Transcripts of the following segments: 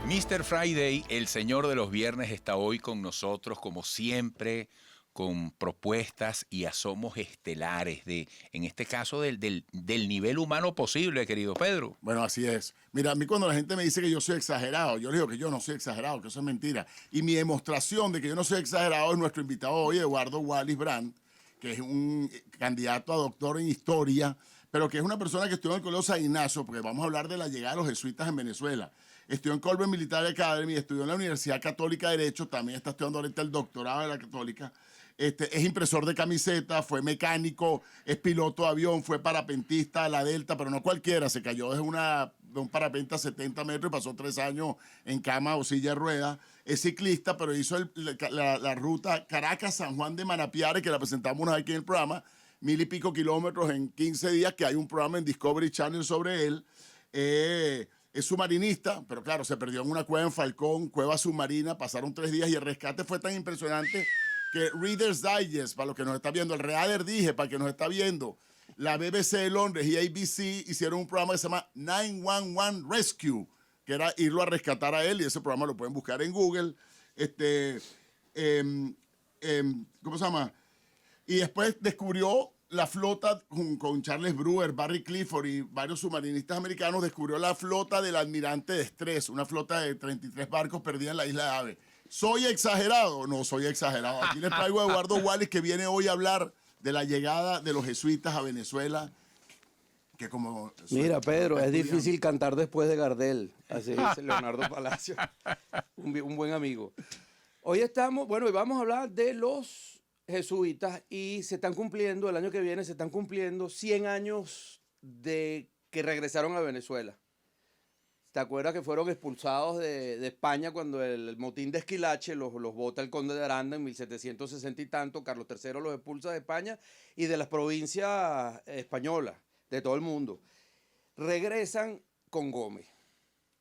Mr. Friday, el señor de los viernes, está hoy con nosotros, como siempre, con propuestas y asomos estelares, en este caso, del nivel humano posible, querido Pedro. Bueno, así es. Mira, a mí cuando la gente me dice que yo soy exagerado, yo le digo que yo no soy exagerado, que eso es mentira. Y mi demostración de que yo no soy exagerado es nuestro invitado hoy, Eduardo Wallis Brand, que es un candidato a doctor en historia, pero que es una persona que estudió en el Colegio San Ignacio, porque vamos a hablar de la llegada de los jesuitas en Venezuela. Estudió en Colbert Military Academy, estudió en la Universidad Católica de Derecho, también está estudiando ahorita el doctorado de la Católica. Es impresor de camisetas, fue mecánico, es piloto de avión, fue parapentista de la Delta, pero no cualquiera, se cayó de un parapente a 70 metros y pasó 3 años en cama o silla de ruedas. Es ciclista, pero hizo la ruta Caracas-San Juan de Manapiare, que la presentamos una vez aquí en el programa, 1000 y pico kilómetros en 15 días, que hay un programa en Discovery Channel sobre él. Es submarinista, pero claro, se perdió en una cueva en Falcón, cueva submarina, pasaron 3 días y el rescate fue tan impresionante que Reader's Digest, para los que nos está viendo, el Reader Dije, para el que nos está viendo, la BBC de Londres y ABC hicieron un programa que se llama 911 Rescue, que era irlo a rescatar a él, y ese programa lo pueden buscar en Google. ¿Cómo se llama? Y después descubrió la flota con Charles Brewer, Barry Clifford y varios submarinistas americanos, descubrió la flota del Almirante de Estrés, una flota de 33 barcos perdida en la isla de Ave. ¿Soy exagerado? No soy exagerado. Aquí les traigo a Eduardo Wallis, que viene hoy a hablar de la llegada de los jesuitas a Venezuela. Que como Mira, Pedro, es difícil cantar después de Gardel, así dice Leonardo Palacio, un buen amigo. Hoy estamos, bueno, y vamos a hablar de los jesuitas y se están cumpliendo, el año que viene se están cumpliendo 100 años de que regresaron a Venezuela. ¿Te acuerdas que fueron expulsados de España cuando el motín de Esquilache los bota el conde de Aranda en 1760 y tanto? Carlos III los expulsa de España y de las provincias españolas, de todo el mundo. Regresan con Gómez.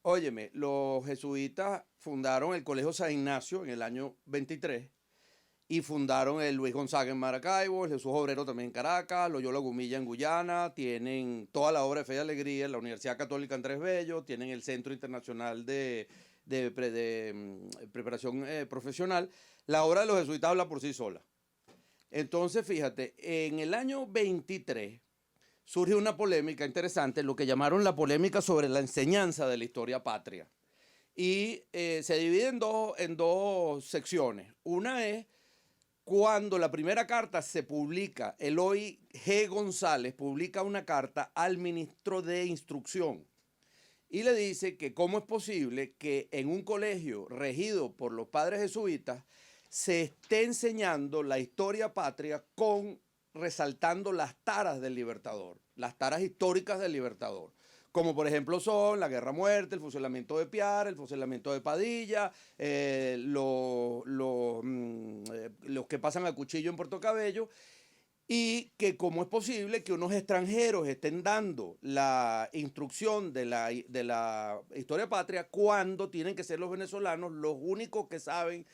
Óyeme, los jesuitas fundaron el Colegio San Ignacio en el año 23 y fundaron el Luis Gonzaga en Maracaibo, el Jesús Obrero también en Caracas, Loyola Gumilla en Guyana, tienen toda la obra de Fe y Alegría en la Universidad Católica Andrés Bello, tienen el Centro Internacional de Preparación Profesional. La obra de los jesuitas habla por sí sola. Entonces, fíjate, en el año 23 surge una polémica interesante, lo que llamaron la polémica sobre la enseñanza de la historia patria. Y se divide en dos secciones. Una es cuando la primera carta se publica, Eloy G. González publica una carta al ministro de Instrucción y le dice que cómo es posible que en un colegio regido por los padres jesuitas se esté enseñando la historia patria resaltando las taras del Libertador, las taras históricas del Libertador, como por ejemplo son la guerra a muerte, el fusilamiento de Piar, el fusilamiento de Padilla, los que pasan a cuchillo en Puerto Cabello, y que cómo es posible que unos extranjeros estén dando la instrucción de la historia patria cuando tienen que ser los venezolanos los únicos que saben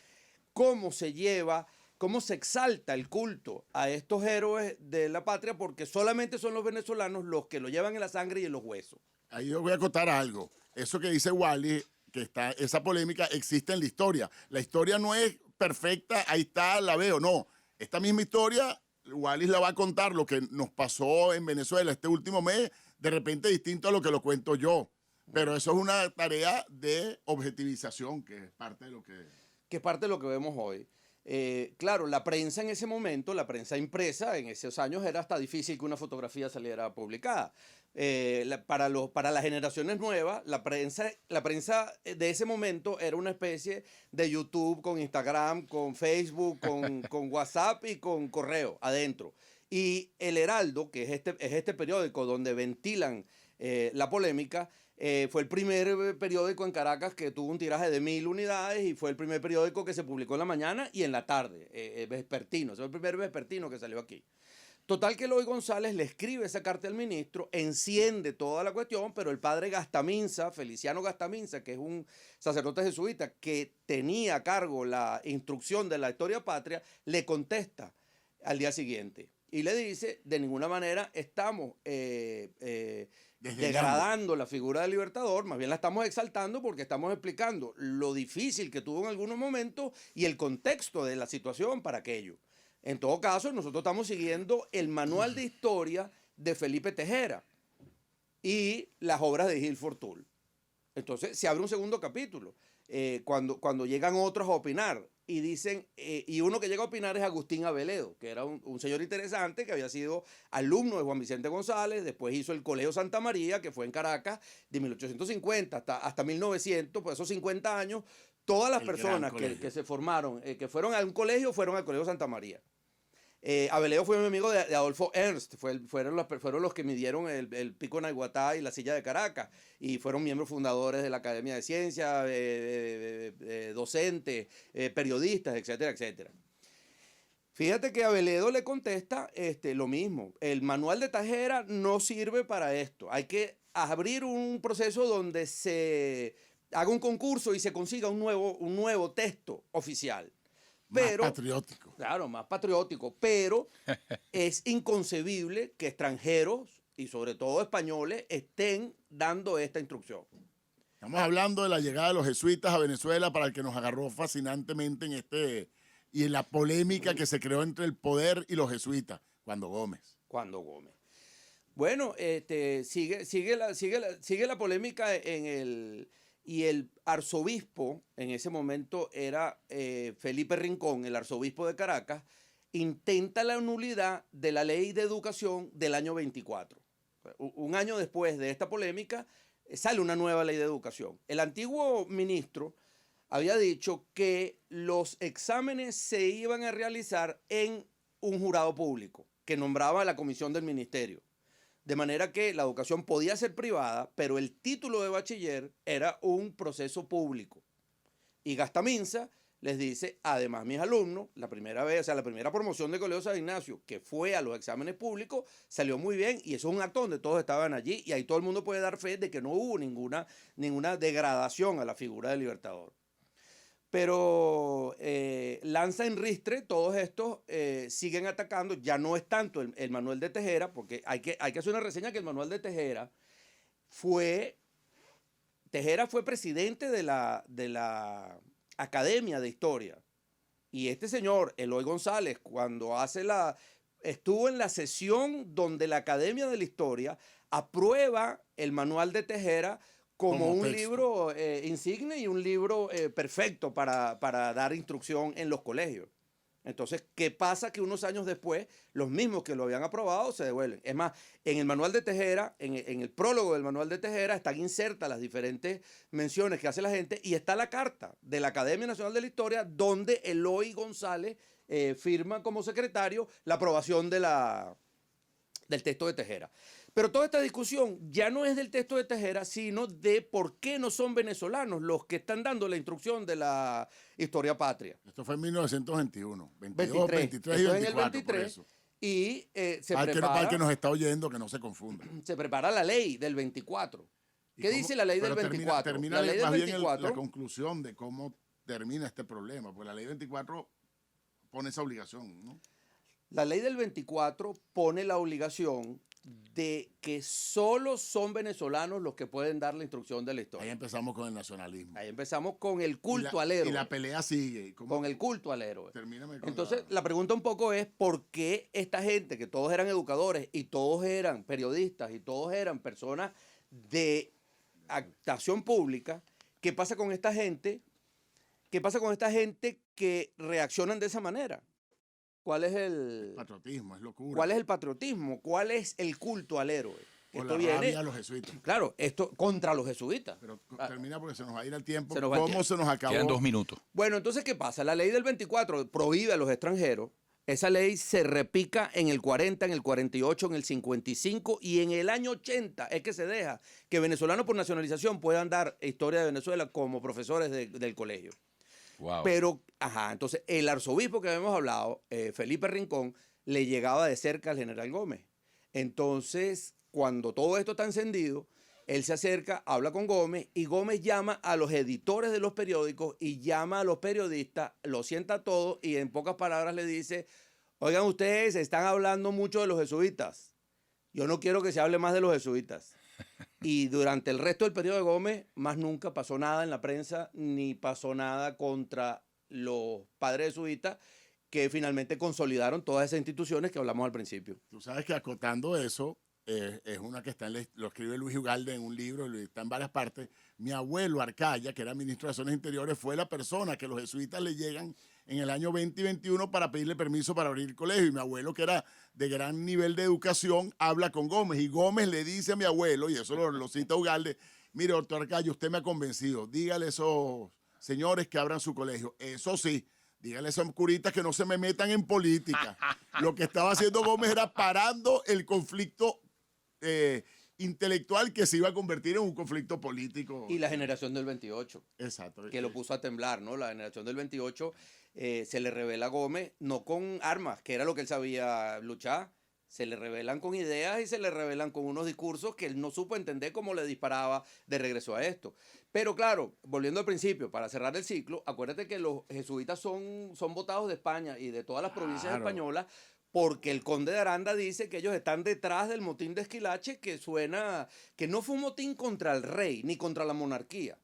cómo se lleva, cómo se exalta el culto a estos héroes de la patria, porque solamente son los venezolanos los que lo llevan en la sangre y en los huesos. Ahí yo voy a acotar algo. Eso que dice Wally, esa polémica existe en la historia. La historia no es perfecta, ahí está, la veo, no. Esta misma historia, Wallis la va a contar lo que nos pasó en Venezuela este último mes, de repente distinto a lo que lo cuento yo. Pero eso es una tarea de objetivización, que es parte de lo que... Que es parte de lo que vemos hoy. Claro, la prensa en ese momento, la prensa impresa en esos años era hasta difícil que una fotografía saliera publicada. Para las generaciones nuevas, la prensa de ese momento era una especie de YouTube con Instagram, con Facebook, con WhatsApp y con correo adentro. Y El Heraldo, que es este periódico donde ventilan la polémica, fue el primer periódico en Caracas que tuvo un tiraje de 1000 unidades y fue el primer periódico que se publicó en la mañana y en la tarde, vespertino. Ese fue el primer vespertino que salió aquí. Total que Eloy González le escribe esa carta al ministro, enciende toda la cuestión, pero el padre Gastaminza, Feliciano Gastaminza, que es un sacerdote jesuita que tenía a cargo la instrucción de la historia patria, le contesta al día siguiente. Y le dice, de ninguna manera estamos degradando la figura del libertador, más bien la estamos exaltando porque estamos explicando lo difícil que tuvo en algunos momentos y el contexto de la situación para aquello. En todo caso, nosotros estamos siguiendo el manual de historia de Felipe Tejera y las obras de Gil Fortul. Entonces se abre un segundo capítulo, cuando llegan otros a opinar y dicen, y uno que llega a opinar es Agustín Aveledo, que era un señor interesante que había sido alumno de Juan Vicente González, después hizo el Colegio Santa María, que fue en Caracas, de 1850 hasta 1900, por esos 50 años, todas las personas que se formaron, que fueron a un colegio, fueron al Colegio Santa María. Aveledo fue mi amigo de Adolfo Ernst, fueron los que midieron el pico Naiguatá y la silla de Caracas, y fueron miembros fundadores de la Academia de Ciencias, docentes, periodistas, etcétera, etcétera. Fíjate que Aveledo le contesta lo mismo. El manual de Tejera no sirve para esto. Hay que abrir un proceso donde se haga un concurso y se consiga un nuevo texto oficial. Pero, más patriótico. Claro, más patriótico, pero es inconcebible que extranjeros y sobre todo españoles estén dando esta instrucción. Estamos hablando de la llegada de los jesuitas a Venezuela, para el que nos agarró fascinantemente y en la polémica que se creó entre el poder y los jesuitas, cuando Gómez. Bueno, sigue la polémica y el arzobispo, en ese momento era Felipe Rincón, el arzobispo de Caracas, intenta la nulidad de la ley de educación del año 24. Un año después de esta polémica, sale una nueva ley de educación. El antiguo ministro había dicho que los exámenes se iban a realizar en un jurado público que nombraba la comisión del ministerio. De manera que la educación podía ser privada, pero el título de bachiller era un proceso público. Y Gastaminza les dice, además mis alumnos, la primera promoción de Colegio San Ignacio, que fue a los exámenes públicos, salió muy bien, y eso es un acto donde todos estaban allí, y ahí todo el mundo puede dar fe de que no hubo ninguna degradación a la figura del libertador. Pero lanza en ristre, todos estos siguen atacando. Ya no es tanto el manual de Tejera, porque hay que hacer una reseña que el manual de Tejera fue presidente de la Academia de Historia. Y este señor, Eloy González, cuando estuvo en la sesión donde la Academia de la Historia aprueba el manual de Tejera como un libro insigne y un libro perfecto para dar instrucción en los colegios. Entonces, ¿qué pasa? Que unos años después, los mismos que lo habían aprobado se devuelven. Es más, en el manual de Tejera, en el prólogo del manual de Tejera, están insertas las diferentes menciones que hace la gente, y está la carta de la Academia Nacional de la Historia, donde Eloy González firma como secretario la aprobación del texto de Tejera. Pero toda esta discusión ya no es del texto de Tejera, sino de por qué no son venezolanos los que están dando la instrucción de la historia patria. Esto fue en 1921, 23 y 24, en el 23, por eso. Y para el que nos está oyendo, que no se confunda. Se prepara la ley del 24. ¿Qué dice la ley del 24? Termina la ley del más 24, bien la conclusión de cómo termina este problema, porque la ley 24 pone esa obligación, ¿no? La ley del 24 pone la obligación de que solo son venezolanos los que pueden dar la instrucción de la historia. Ahí empezamos con el nacionalismo. Ahí empezamos con el culto al héroe. Y la pelea sigue. Con el culto al héroe. Termíname con Entonces, la pregunta un poco es, ¿por qué esta gente, que todos eran educadores y todos eran periodistas y todos eran personas de actuación pública, qué pasa con esta gente? ¿Qué pasa con esta gente que reaccionan de esa manera? ¿Cuál es el patriotismo? Es locura. ¿Cuál es el patriotismo? ¿Cuál es el culto al héroe? Esto viene a los jesuitas. Claro, esto contra los jesuitas. Pero termina porque se nos va a ir el tiempo. ¿Cómo se nos acabó? Quedan 2 minutos. Bueno, entonces, ¿qué pasa? La ley del 24 prohíbe a los extranjeros. Esa ley se repica en el 40, en el 48, en el 55 y en el año 80 es que se deja que venezolanos por nacionalización puedan dar historia de Venezuela como profesores del colegio. Wow. Pero, entonces el arzobispo que habíamos hablado, Felipe Rincón, le llegaba de cerca al general Gómez. Entonces, cuando todo esto está encendido, él se acerca, habla con Gómez y Gómez llama a los editores de los periódicos y llama a los periodistas, los sienta a todos y en pocas palabras le dice, oigan, ustedes están hablando mucho de los jesuitas. Yo no quiero que se hable más de los jesuitas. Y durante el resto del periodo de Gómez, más nunca pasó nada en la prensa, ni pasó nada contra los padres jesuitas, que finalmente consolidaron todas esas instituciones que hablamos al principio. Tú sabes que acotando eso, es una que está lo escribe Luis Ugalde en un libro, está en varias partes. Mi abuelo Arcaya, que era ministro de Asuntos Interiores, fue la persona que los jesuitas le llegan en el año 2021 para pedirle permiso para abrir el colegio. Y mi abuelo, que era de gran nivel de educación, habla con Gómez. Y Gómez le dice a mi abuelo, y eso lo cita Ugalde, mire, doctor Arcaya, usted me ha convencido, dígale a esos señores que abran su colegio. Eso sí, dígale a esos curitas que no se me metan en política. Lo que estaba haciendo Gómez era parando el conflicto intelectual que se iba a convertir en un conflicto político. Y la generación del 28. Exacto. Que lo puso a temblar, ¿no? La generación del 28 se le revela a Gómez, no con armas, que era lo que él sabía luchar, se le revelan con ideas y se le revelan con unos discursos que él no supo entender cómo le disparaba de regreso a esto. Pero claro, volviendo al principio, para cerrar el ciclo, acuérdate que los jesuitas son votados de España y de todas las provincias españolas, porque el conde de Aranda dice que ellos están detrás del motín de Esquilache, que suena, que no fue un motín contra el rey ni contra la monarquía,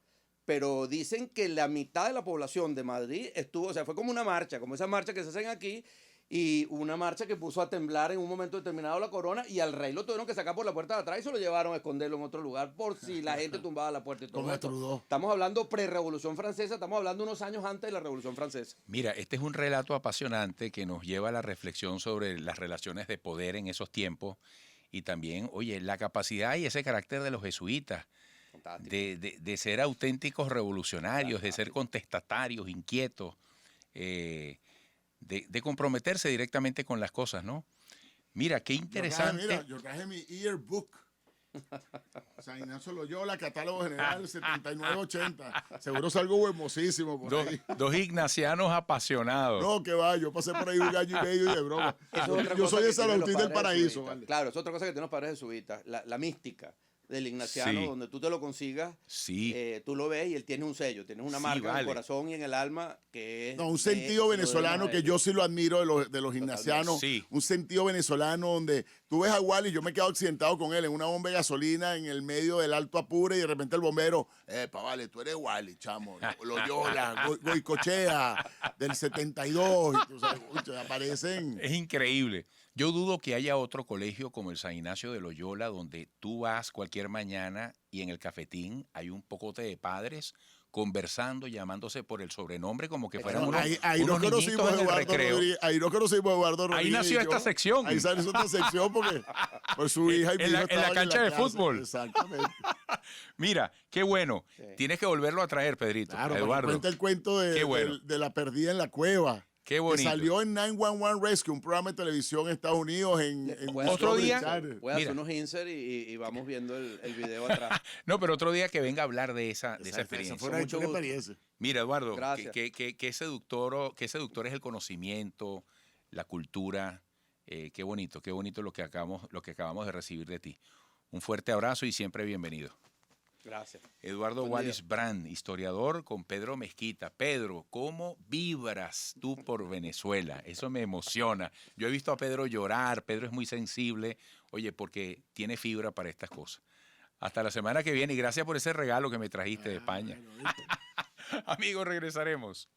pero dicen que la mitad de la población de Madrid estuvo, o sea, fue como una marcha, como esas marchas que se hacen aquí, y una marcha que puso a temblar en un momento determinado la corona, y al rey lo tuvieron que sacar por la puerta de atrás y se lo llevaron a esconderlo en otro lugar por si la gente tumbaba la puerta y todo esto. Estamos hablando pre-revolución francesa, estamos hablando unos años antes de la revolución francesa. Mira, este es un relato apasionante que nos lleva a la reflexión sobre las relaciones de poder en esos tiempos y también, oye, la capacidad y ese carácter de los jesuitas de ser auténticos revolucionarios, de ser contestatarios, inquietos, de comprometerse directamente con las cosas, ¿no? Mira, qué interesante. Yo traje mi yearbook. San Ignacio Loyola, catálogo general 79-80. Seguro salgo hermosísimo por ahí. Dos ignacianos apasionados. No, que va, yo pasé por ahí un gallo y medio y de broma. Yo soy de San Agustín del Paraíso. Vale. Claro, es otra cosa que tienen los padres jesuitas, la mística del ignaciano, donde tú te lo consigas, tú lo ves y él tiene un sello, tiene una marca en el corazón y en el alma que es... No, un sentido venezolano que yo sí lo admiro de los ignacianos, un sentido venezolano donde tú ves a Wally, yo me quedo accidentado con él en una bomba de gasolina en el medio del Alto Apure y de repente el bombero, vale, tú eres Wally, chamo, Loyola, Goicochea, del 72, y tú sabes, aparecen... Es increíble. Yo dudo que haya otro colegio como el San Ignacio de Loyola donde tú vas cualquier mañana y en el cafetín hay un pocote de padres conversando, llamándose por el sobrenombre como que fueran unos niñitos en el recreo. Ahí nos conocimos Eduardo Rodríguez. Ahí nació esta sección. Ahí salió esta sección porque por su hija y mi hijo en la cancha de fútbol. Exactamente. Mira, qué bueno. Sí. Tienes que volverlo a traer, Pedrito. Claro, Eduardo. Cuenta el cuento de la perdida en la cueva. Qué bonito. Que salió en 911 Rescue, un programa de televisión en Estados Unidos. Otro día. Voy a hacer unos insert y vamos viendo el video atrás. No, pero otro día que venga a hablar de esa experiencia. Esa fue una experiencia. Mira, Eduardo, qué seductor es el conocimiento, la cultura. Qué bonito lo que acabamos de recibir de ti. Un fuerte abrazo y siempre bienvenido. Gracias. Eduardo Wallis Brand, historiador con Pedro Mezquita. Pedro, ¿cómo vibras tú por Venezuela? Eso me emociona. Yo he visto a Pedro llorar. Pedro es muy sensible, oye, porque tiene fibra para estas cosas. Hasta la semana que viene y gracias por ese regalo que me trajiste de España. Amigos, regresaremos.